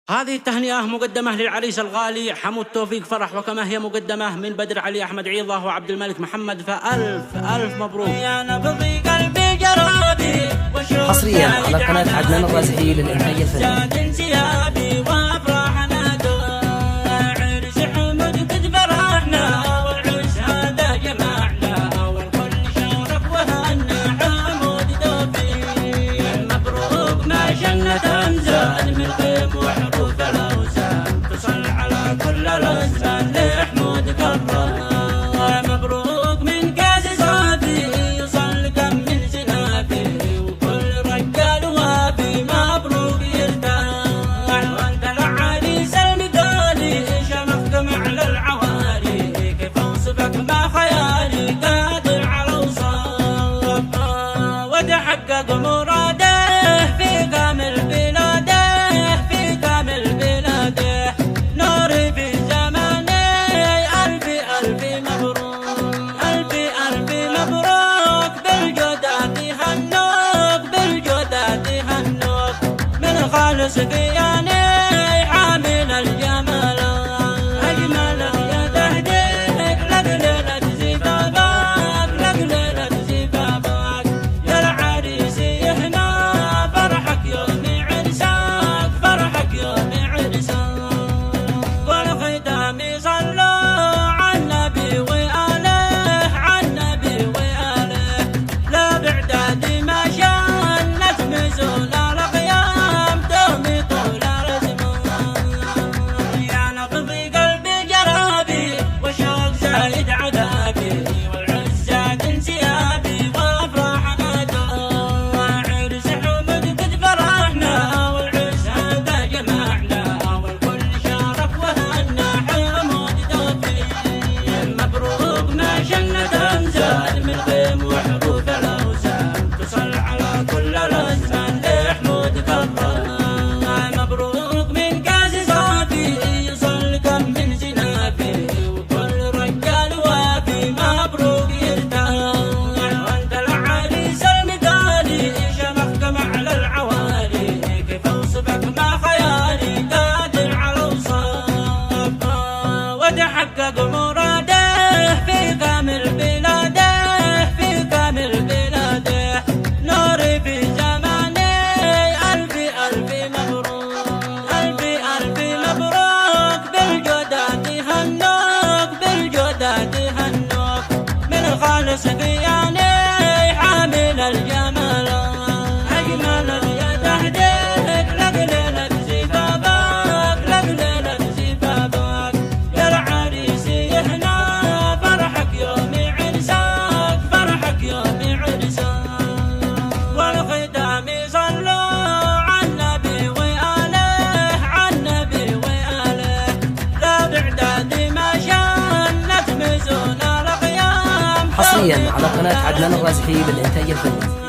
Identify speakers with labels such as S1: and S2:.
S1: هذه التهنئة مقدمة للعريس الغالي حمود توفيق فرح، وكما هي مقدمة من بدر علي أحمد عيضة وعبد الملك محمد، فألف ألف مبروك.
S2: حصريا على قناة عدنان الرازحي للإنتاج الفني.
S3: تمزان من قيم وحروف الأوسام تصل على كل الأزمان لحمود قرار. مبروك من كاس صافي يوصل كم من زنافي، وكل رجال وافي مبروك يرتاح. وانت العريس المثالي شمختم على العوالي، كيف اوصفك ما خيالي قادر على وصاف. وتحقق مراده في كامل سقياني حامل الجمال أجمل يا تهديك لك ليلة زفافك، لك ليلة زفافك يا العريس هنا فرحك يوم عرسك، فرحك يوم عرسك. والختام صلوا على النبي وآله، على النبي وآله، لا بعداد ما شان نتمزون وتحقق مراده في كامل بلاده، في كامل بلاده نوري في زماني. ألف ألف مبروك، ألف ألف مبروك بالجودات هنوك، بالجودات هنوك من خالص قياني حامل الجمال أجمل يا تهديك لك ليلة زفافك، لك ليلة زفافك يا العريس هنا فرحك يوم عرسك، فرحك يوم عرسك. والختام صلوا على النبي وآله، على النبي وآله، لا بعداد ما شان نتمزون القيام.
S2: حصريا على قناة عدنان الرازحي للإنتاج الفني.